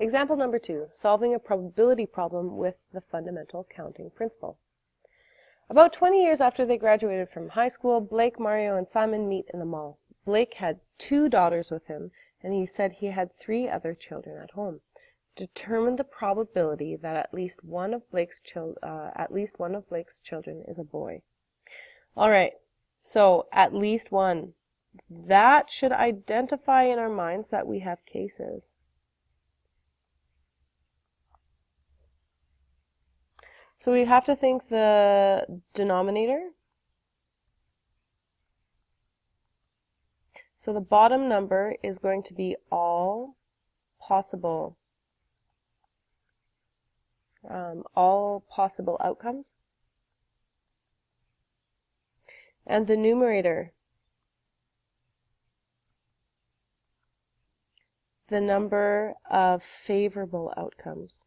Example number 2, solving a probability problem with the fundamental counting principle. About 20 years after they graduated from high school, Blake, Mario, and Simon meet in the mall. Blake had 2 daughters with him, and he said he had 3 other children at home. Determine the probability that at least one of Blake's children is a boy. All right, so at least one. That should identify in our minds that we have cases. So we have to think the denominator. So the bottom number is going to be all possible outcomes. And the numerator, the number of favorable outcomes.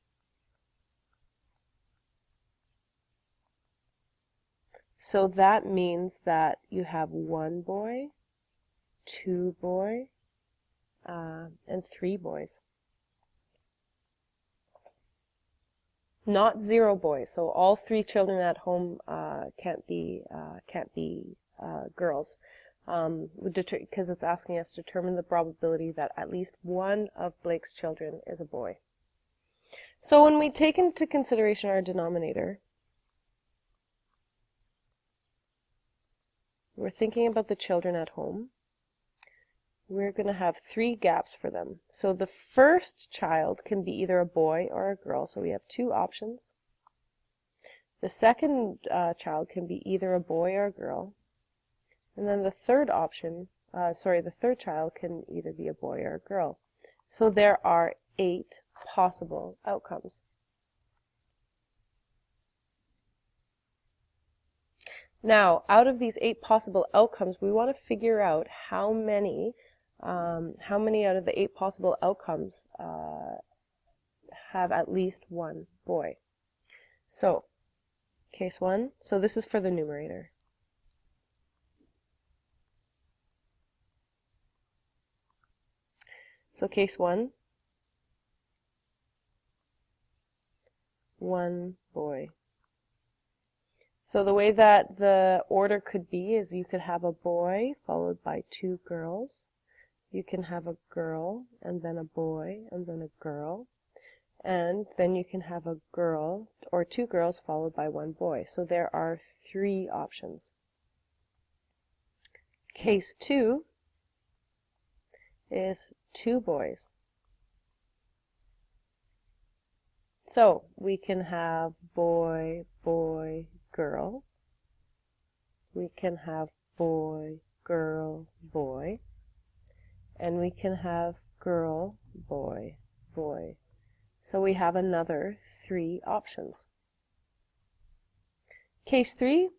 So that means that you have 1 boy, 2 boy, and 3 boys. Not 0 boys. So all 3 children at home can't be girls, because it's asking us to determine the probability that at least one of Blake's children is a boy. So when we take into consideration our denominator, we're thinking about the children at home. We're going to have 3 gaps for them. So the first child can be either a boy or a girl, so we have 2 options. The second child can be either a boy or a girl. And then the third child can either be a boy or a girl. So there are 8 possible outcomes. Now, out of these 8 possible outcomes, we want to figure out how many out of the 8 possible outcomes have at least 1 boy. So, case 1, so this is for the numerator. So case 1, 1 boy. So the way that the order could be is you could have a boy followed by 2 girls. You can have a girl and then a boy and then a girl. And then you can have a girl or 2 girls followed by 1 boy. So there are 3 options. Case 2 is 2 boys. So we can have boy, boy, girl. We can have boy, girl, boy. And we can have girl, boy, boy. So we have another 3 options. Case 3,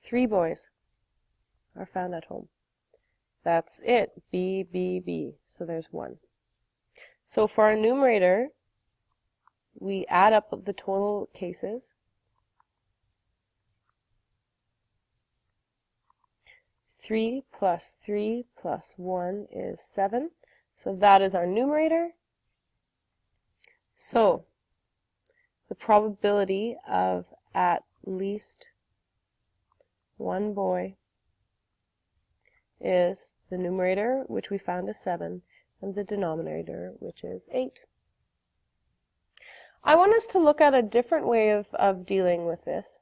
3 boys are found at home. That's it, B, B, B. So there's 1. So for our numerator, we add up the total cases. 3 plus 3 plus 1 is 7. So that is our numerator. So the probability of at least 1 boy is the numerator, which we found is 7, and the denominator, which is 8. I want us to look at a different way of dealing with this.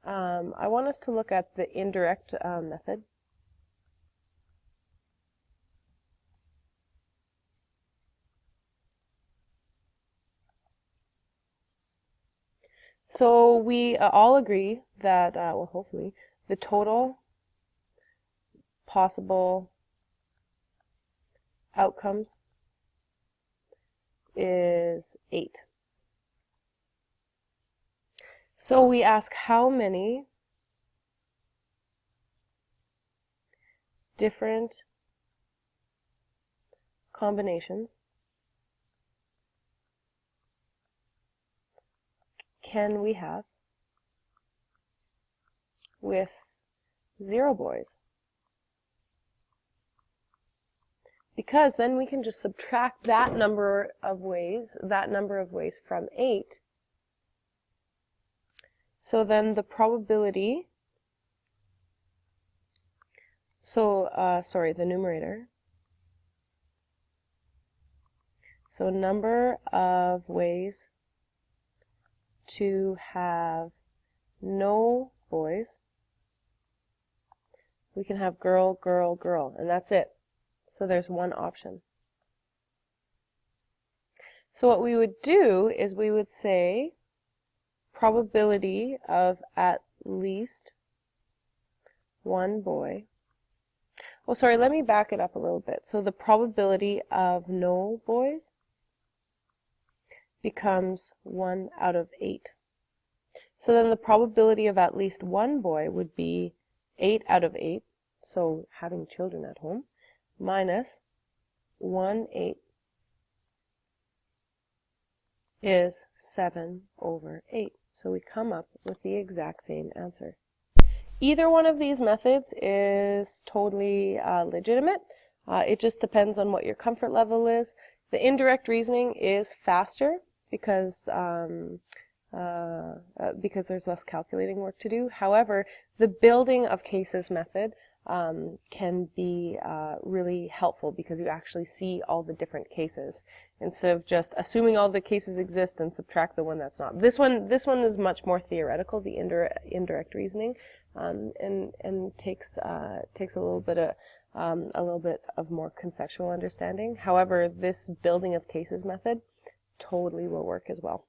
I want us to look at the indirect method. So we all agree that, well, hopefully, the total possible outcomes is 8. So we ask how many different combinations can we have with 0 boys? because then we can just subtract that number of ways from 8. So then the probability, the numerator. So number of ways to have no boys. We can have girl, girl, girl, and that's it. So there's one option. So what we would do is we would say probability of at least one boy. Oh, sorry, let me back it up a little bit. So the probability of no boys becomes 1 out of 8. So then the probability of at least one boy would be 8 out of 8, so having children at home, minus 1/8 is 7 over 8. So we come up with the exact same answer. Either one of these methods is totally legitimate. It just depends on what your comfort level is. The indirect reasoning is faster because there's less calculating work to do. However, the building of cases method can be really helpful because you actually see all the different cases instead of just assuming all the cases exist and subtract the one that's not. This one is much more theoretical, the indirect reasoning, and takes a little bit of more conceptual understanding. However, this building of cases method totally will work as well.